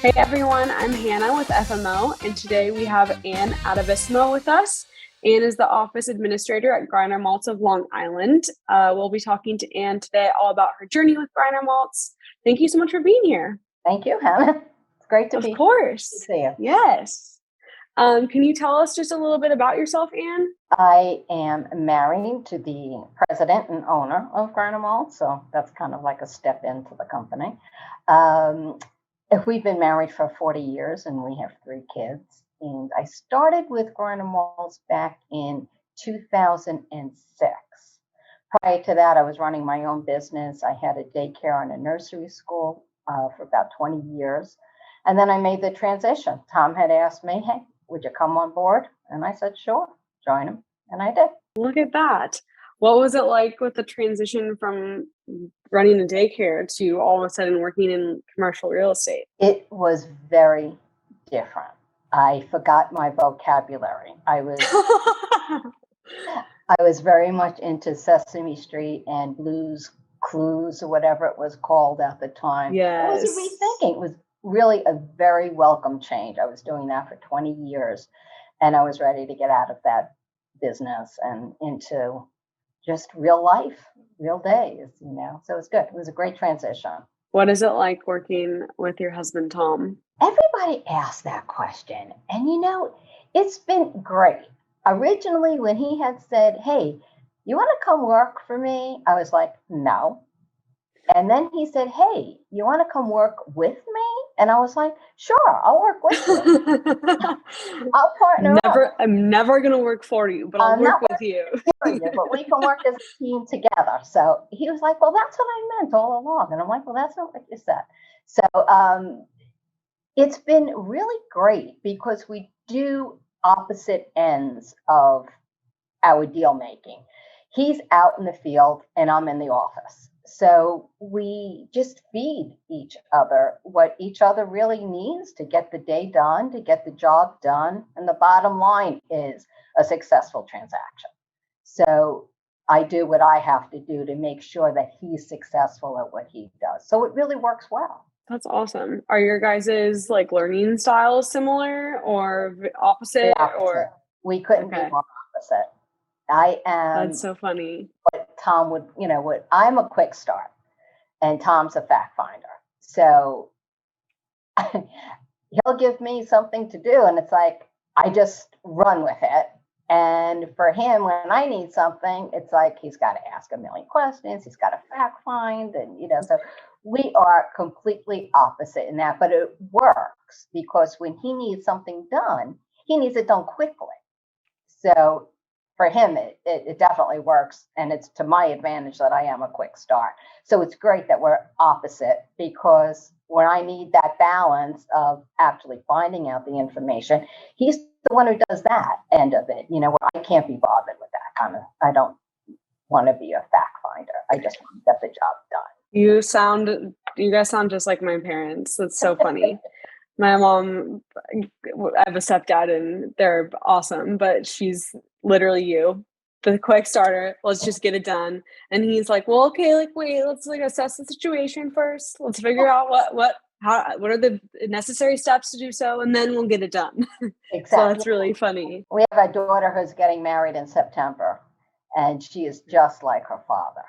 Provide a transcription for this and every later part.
Hey everyone, I'm Hannah with FMO, and today we have Anne Attivissimo with us. Anne is the office administrator at Greiner Maltz of Long Island. We'll be talking to Anne today all about her journey with Greiner Maltz. Thank you so much for being here. Thank you, Hannah. It's great to be here. Of course. Good to see you. Yes. Can you tell us just a little bit about yourself, Anne? I am married to the president and owner of Greiner Maltz, so that's kind of like a step into the company. We've been married for 40 years and we have 3 kids. And I started with Greiner Maltz back in 2006. Prior to that, I was running my own business. I had a daycare and a nursery school for about 20 years. And then I made the transition. Tom had asked me, hey, would you come on board? And I said, sure, join him. And I did. Look at that. What was it like with the transition from running a daycare to all of a sudden working in commercial real estate? It was very different. I forgot my vocabulary. I was very much into Sesame Street and Blue's Clues or whatever it was called at the time. Yes. It was a rethinking. It was really a very welcome change. I was doing that for 20 years and I was ready to get out of that business and into just real life, real days, so it was good. It was a great transition. What is it like working with your husband, Tom? Everybody asks that question. And it's been great. Originally, when he had said, hey, you want to come work for me? I was like, no. And then he said, hey, you want to come work with me? And I was like, sure, I'll work with you. I'll partner up. I'm never going to work for you, but I'll work with you. But we can work as a team together. So he was like, well, that's what I meant all along. And I'm like, well, that's not what you said. So it's been really great because we do opposite ends of our deal making. He's out in the field and I'm in the office. So we just feed each other what each other really needs to get the day done, to get the job done. And the bottom line is a successful transaction. So I do what I have to do to make sure that he's successful at what he does. So it really works well. That's awesome. Are your guys' learning styles similar or opposite? Or we couldn't be more opposite. I am. That's so funny. What Tom would, I'm a quick start and Tom's a fact finder. So he'll give me something to do and it's like, I just run with it. And for him, when I need something, it's like, he's got to ask a million questions. He's got to fact find. And, so we are completely opposite in that, but it works because when he needs something done, he needs it done quickly. So for him, it definitely works. And it's to my advantage that I am a quick start. So it's great that we're opposite because when I need that balance of actually finding out the information, he's the one who does that end of it, where I can't be bothered with that kind of, I don't want to be a fact finder. I just want to get the job done. You guys sound just like my parents. That's so funny. My mom, I have a stepdad and they're awesome, but she's literally you, the quick starter. Let's just get it done. And he's like, well, okay, wait, let's assess the situation first. Let's figure out what are the necessary steps to do so, and then we'll get it done. Exactly. So that's really funny. We have a daughter who's getting married in September, and she is just like her father,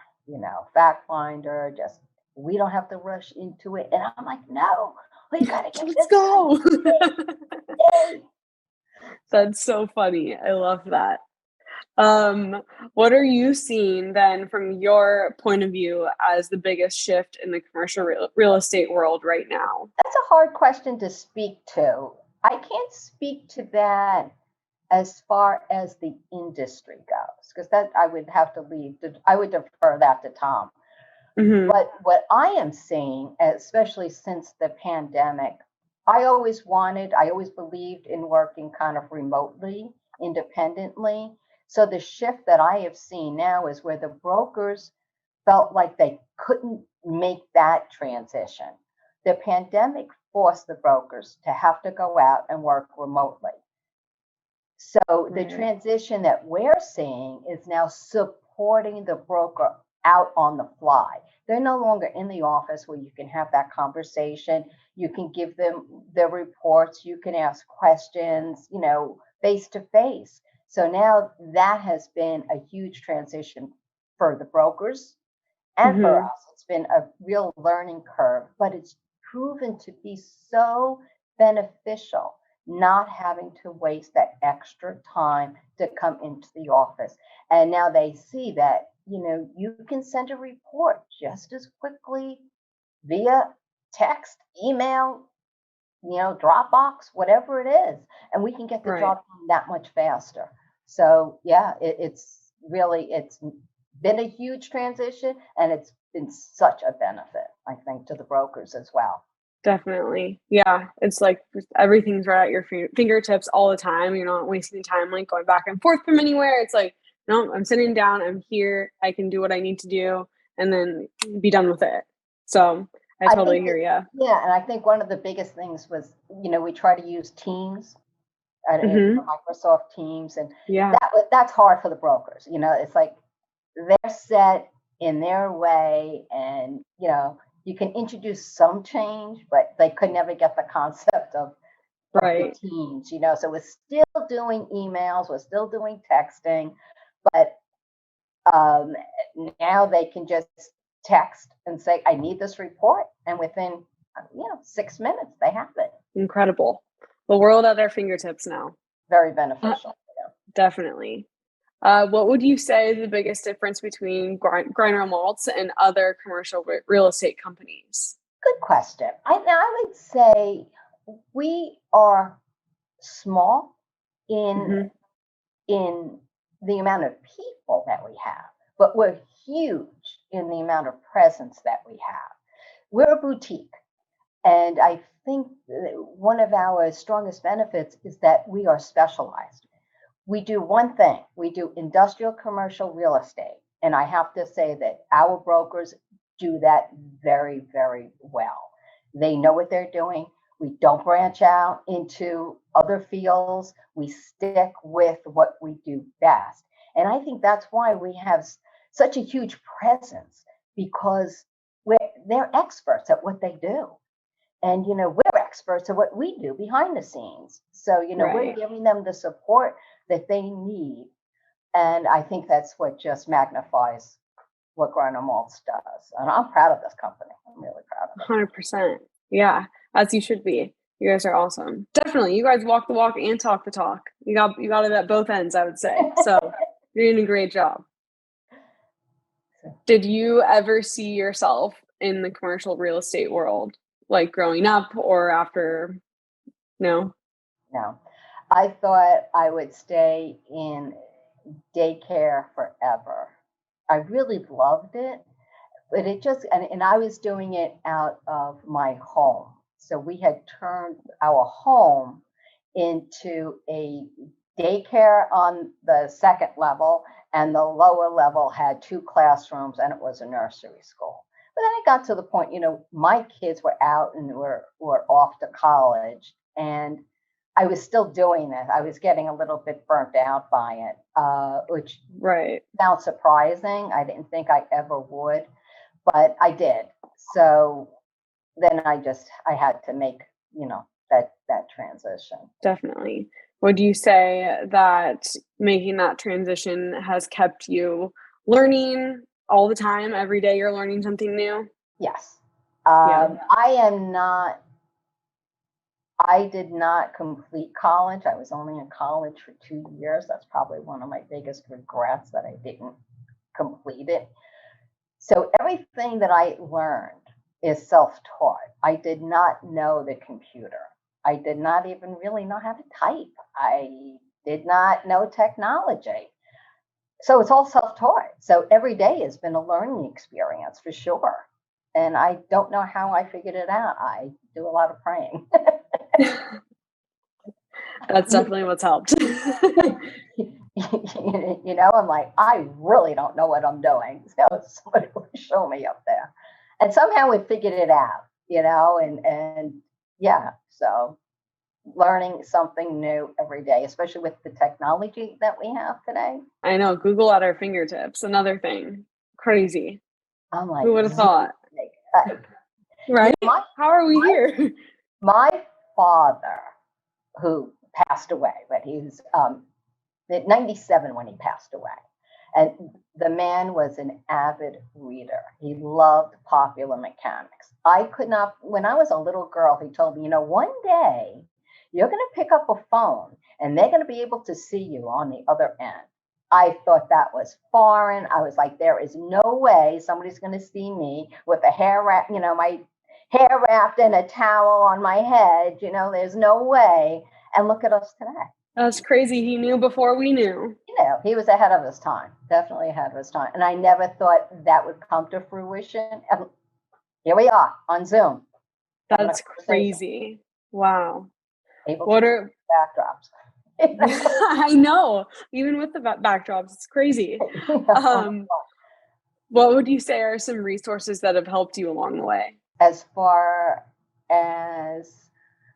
fact finder, just, we don't have to rush into it. And I'm like, no, we gotta get Let's go. That's so funny. I love that. What are you seeing then from your point of view as the biggest shift in the commercial real estate world right now? That's a hard question to speak to. I can't speak to that as far as the industry goes, because that I would have to I would defer that to Tom. Mm-hmm. But what I am seeing, especially since the pandemic, I always believed in working kind of remotely, independently. So the shift that I have seen now is where the brokers felt like they couldn't make that transition. The pandemic forced the brokers to have to go out and work remotely. So the transition that we're seeing is now supporting the broker out on the fly. They're no longer in the office where you can have that conversation. You can give them the reports. You can ask questions, face to face. So now that has been a huge transition for the brokers and for us. It's been a real learning curve, but it's proven to be so beneficial, not having to waste that extra time to come into the office. And now they see that, you can send a report just as quickly via text, email, Dropbox, whatever it is, and we can get the job done that much faster. So yeah, it's been a huge transition, and it's been such a benefit, I think, to the brokers as well. Definitely. Yeah. It's like everything's right at your fingertips all the time. You're not wasting time like going back and forth from anywhere. It's like, no, I'm sitting down, I'm here, I can do what I need to do and then be done with it. So I totally hear you. Yeah. And I think one of the biggest things was, we try to use Teams, Microsoft Teams. And that's hard for the brokers. It's like they're set in their way, and, you can introduce some change, but they could never get the concept of the Teams, So we're still doing emails, we're still doing texting, but now they can just text and say, I need this report. And within, 6 minutes, they have it. Incredible. The world at their fingertips now. Very beneficial. Definitely. What would you say is the biggest difference between Greiner Maltz and other commercial real estate companies? Good question. I would say we are small in the amount of people that we have, but we're huge in the amount of presence that we have. We're a boutique, and I think one of our strongest benefits is that we are specialized. We do one thing. We do industrial commercial real estate. And I have to say that our brokers do that very, very well. They know what they're doing. We don't branch out into other fields. We stick with what we do best. And I think that's why we have such a huge presence, because they're experts at what they do. And, we're experts at what we do behind the scenes. So, we're giving them the support that they need. And I think that's what just magnifies what Greiner Maltz does. And I'm proud of this company. I'm really proud of it. 100%. Yeah, as you should be. You guys are awesome. Definitely. You guys walk the walk and talk the talk. You got it at both ends, I would say. So you're doing a great job. Did you ever see yourself in the commercial real estate world, like growing up or after? No. I thought I would stay in daycare forever. I really loved it, but it just, and I was doing it out of my home. So we had turned our home into a daycare on the second level, and the lower level had 2 classrooms, and it was a nursery school. But then it got to the point, my kids were out and were off to college, and I was still doing it. I was getting a little bit burnt out by it, which sounds surprising. I didn't think I ever would, but I did. So then I had to make, that transition. Definitely. Would you say that making that transition has kept you learning all the time? Every day you're learning something new? Yes. I did not complete college. I was only in college for 2 years. That's probably one of my biggest regrets, that I didn't complete it. So everything that I learned is self-taught. I did not know the computer. I did not even really know how to type. I did not know technology. So it's all self-taught. So every day has been a learning experience for sure. And I don't know how I figured it out. I do a lot of praying. That's definitely what's helped. I'm like, I really don't know what I'm doing. So somebody will show me up there. And somehow we figured it out, and yeah, so learning something new every day, especially with the technology that we have today. I know, Google at our fingertips, another thing. Crazy. I'm like, Who would have thought? Right? How are we here? My father, who passed away, but he was 97 when he passed away. And the man was an avid reader. He loved popular mechanics. I could not, when I was a little girl, he told me, one day you're going to pick up a phone and they're going to be able to see you on the other end. I thought that was foreign. I was like, there is no way somebody's going to see me with a hair wrap, my hair wrapped in a towel on my head. There's no way. And look at us today. That's crazy. He knew before we knew. He was ahead of his time, definitely ahead of his time. And I never thought that would come to fruition. And here we are on Zoom. That's crazy. Wow. What are backdrops? I know. Even with the backdrops, it's crazy. What would you say are some resources that have helped you along the way? As far as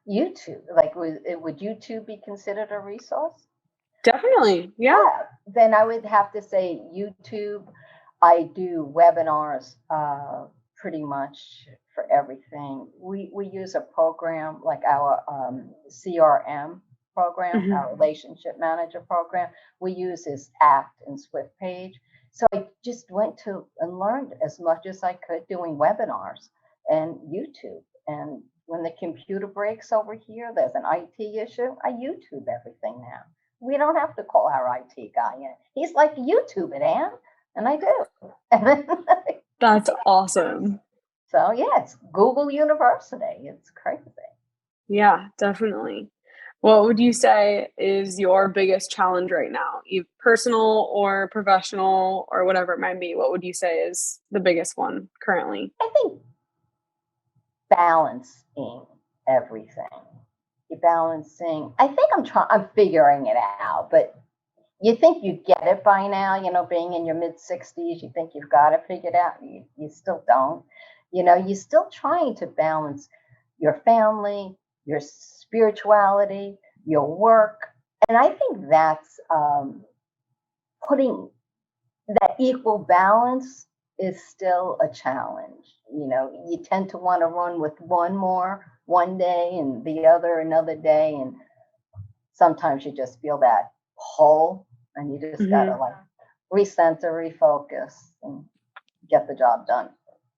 YouTube, like would YouTube be considered a resource? Definitely, yeah. Then I would have to say YouTube. I do webinars pretty much for everything. We use a program like our CRM program, our relationship manager program. We use this Act and Swift page. So I just went to and learned as much as I could doing webinars and YouTube. And when the computer breaks over here, there's an IT issue, I YouTube everything now. We don't have to call our IT guy in. He's like, YouTube it, Anne. And I do. That's awesome. So, yeah, it's Google University. It's crazy. Yeah, definitely. What would you say is your biggest challenge right now, either personal or professional or whatever it might be? What would you say is the biggest one currently? I think balancing everything. Balancing. I think I'm figuring it out, but you think you get it by now, being in your mid-60s, you think you've got it figured out. You still don't. You're still trying to balance your family, your spirituality, your work. And I think that's putting that equal balance is still a challenge. You tend to want to run with one day and the other another day. And sometimes you just feel that pull and you just got to recenter, refocus and get the job done.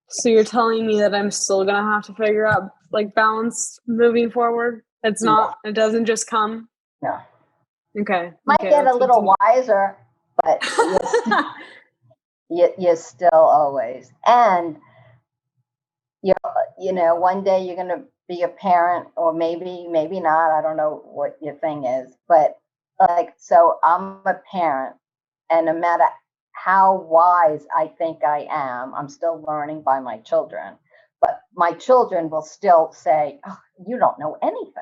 So you're telling me that I'm still going to have to figure out balance moving forward? It doesn't just come? No. Okay. Might get a little wiser, but you're still always. And, one day you're going to be a parent or maybe not. I don't know what your thing is, but so I'm a parent and no matter how wise I think I am, I'm still learning by my children, but my children will still say, oh, you don't know anything,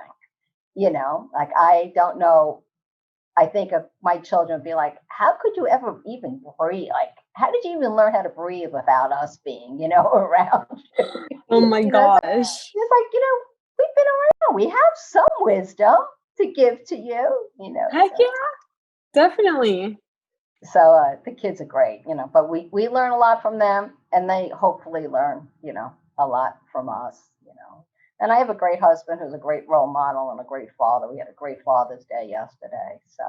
I don't know. I think of my children be like, how could you ever even breathe? How did you even learn how to breathe without us being, around? Oh my gosh. It's like, we've been around. We have some wisdom to give to you, Heck yeah, definitely. So the kids are great, but we learn a lot from them and they hopefully learn, a lot from us, And I have a great husband who's a great role model and a great father. We had a great Father's Day yesterday. So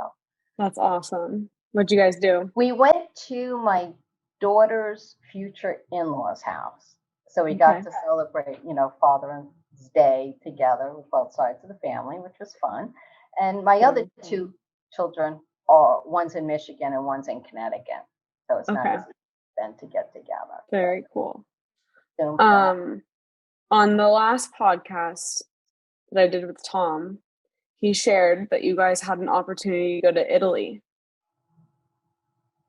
that's awesome. What'd you guys do? We went to my daughter's future in-laws' house. So we got to celebrate, Father's Day together with both sides of the family, which was fun. And my other two children one's in Michigan and one's in Connecticut. So it's nice then to get together. Very cool. On the last podcast that I did with Tom, he shared that you guys had an opportunity to go to Italy.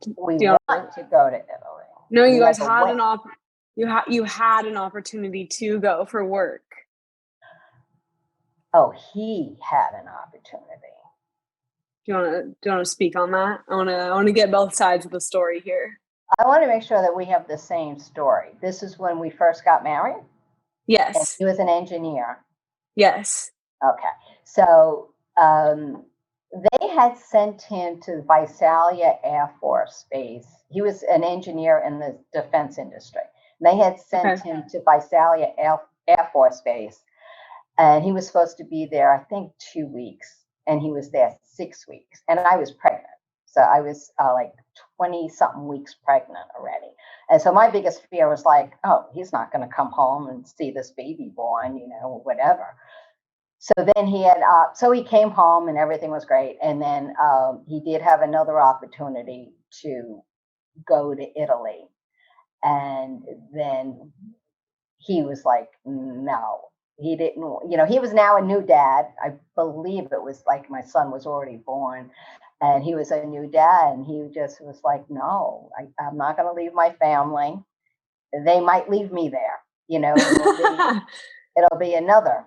We want to go to Italy. No, you guys had you had an opportunity to go for work. Oh, he had an opportunity. Do you want to speak on that? I want to get both sides of the story here. I want to make sure that we have the same story. This is when we first got married? Yes. And he was an engineer? Yes. Okay. So they had sent him to Visalia Air Force Base he was an engineer in the defense industry. And they had sent him to Visalia Air Force Base, and he was supposed to be there, I think, 2 weeks, and he was there 6 weeks, and I was pregnant. So I was like 20 something weeks pregnant already. And so my biggest fear was like, oh, he's not going to come home and see this baby born, or whatever. So then he came home and everything was great. And then he did have another opportunity to go to Italy. And then he was like, no, he didn't, he was now a new dad. I believe it was like my son was already born. And he was a new dad, and he just was like, no, I'm not going to leave my family. They might leave me there, it'll be another,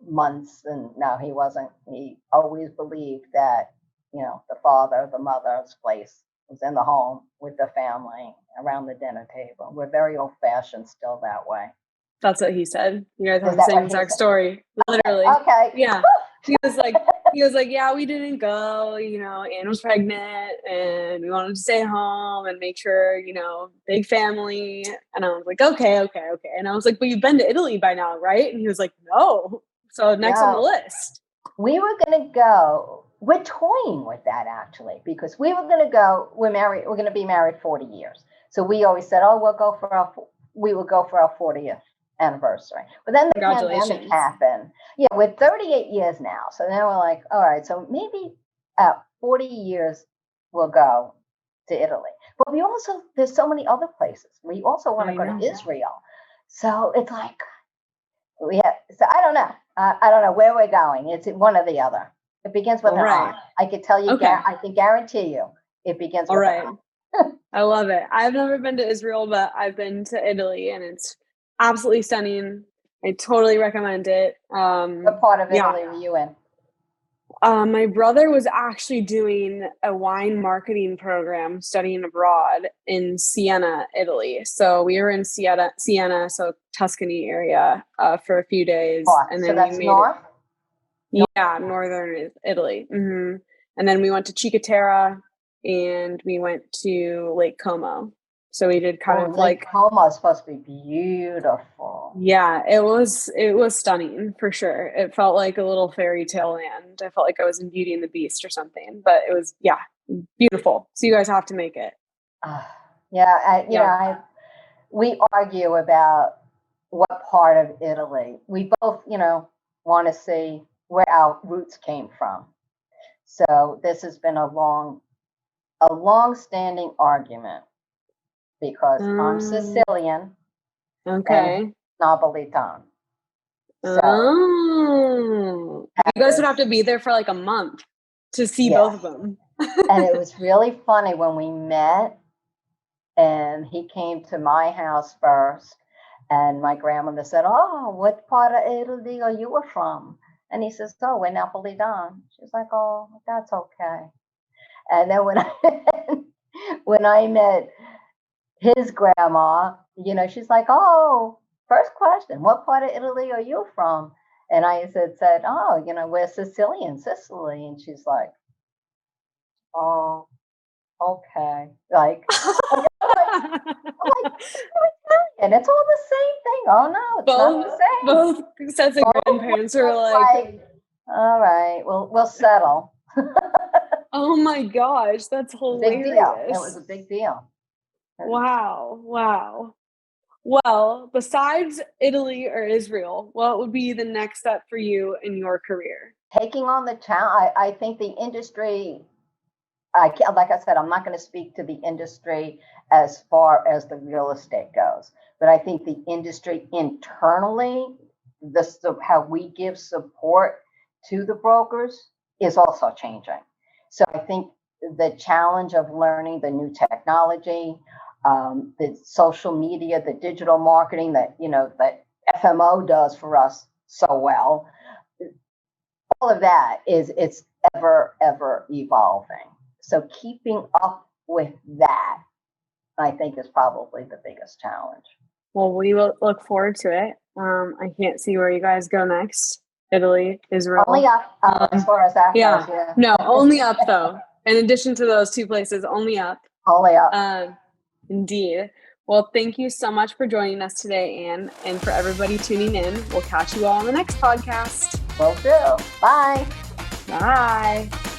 months. And no, he wasn't. He always believed that, the father, the mother's place was in the home with the family around the dinner table. We're very old fashioned still that way. That's what he said. You guys have the same exact story. Literally. Okay. Yeah. He was like, yeah, we didn't go, Anne was pregnant and we wanted to stay home and make sure, big family. And I was like, okay. And I was like, but you've been to Italy by now, right? And he was like, no. So next on the list. We were going to go. We're toying with that actually, because we were going to go, we're going to be married 40 years. So we always said, we will go for our 40th anniversary. But then the pandemic happened. Yeah, we're 38 years now. So then we're like, all right, so maybe 40 years we'll go to Italy. But there's so many other places. We also want to go to Israel. So it's like, so I don't know. I don't know where we're going. It's one or the other. It begins with an R. I could tell you, I can guarantee you it begins with an R. I love it. I've never been to Israel, but I've been to Italy, and it's absolutely stunning. I totally recommend it. What part of Italy were you in? My brother was actually doing a wine marketing program studying abroad in Siena, Italy. So we were in Siena, so Tuscany area, for a few days. And then that's north? Yeah, northern Italy. Mm-hmm. And then we went to Cicatera and we went to Lake Como. So we did kind of Lake Como is supposed to be beautiful. Yeah, it was stunning for sure. It felt like a little fairy tale land. I felt like I was in Beauty and the Beast or something, but it was, beautiful. So you guys have to make it. We argue about what part of Italy. We both, want to see where our roots came from. So this has been a long-standing argument. Because I'm Sicilian, and Napolitan. So you guys would have to be there for like a month to see both of them. And it was really funny when we met, and he came to my house first, and my grandmother said, "Oh, what part of Italy are you from?" And he says, "Oh, we're Napolitan." She's like, "Oh, that's okay." And then when I met his grandma, she's like, "Oh, first question, what part of Italy are you from?" And I said, "Oh, we're Sicilian, Sicily." And she's like, "Oh, okay." Like, I'm like, and it's all the same thing. Oh no, it's not the same. Both sets of grandparents were like, all right, we'll settle. Oh my gosh, that's hilarious. Big deal. It was a big deal. Wow. Well, besides Italy or Israel, what would be the next step for you in your career? Taking on the challenge. I think the industry, like I said, I'm not going to speak to the industry as far as the real estate goes, but I think the industry internally, how we give support to the brokers is also changing. So I think the challenge of learning the new technology, the social media, the digital marketing that FMO does for us so well, all of that it's ever evolving. So keeping up with that, I think, is probably the biggest challenge. Well, we will look forward to it. I can't see where you guys go next. Italy, Israel. Only up, as far as that goes. Yeah. No, only up though. In addition to those two places, only up. All the way up. Indeed. Well, thank you so much for joining us today, Anne, and for everybody tuning in. We'll catch you all on the next podcast. Will do. Bye. Bye.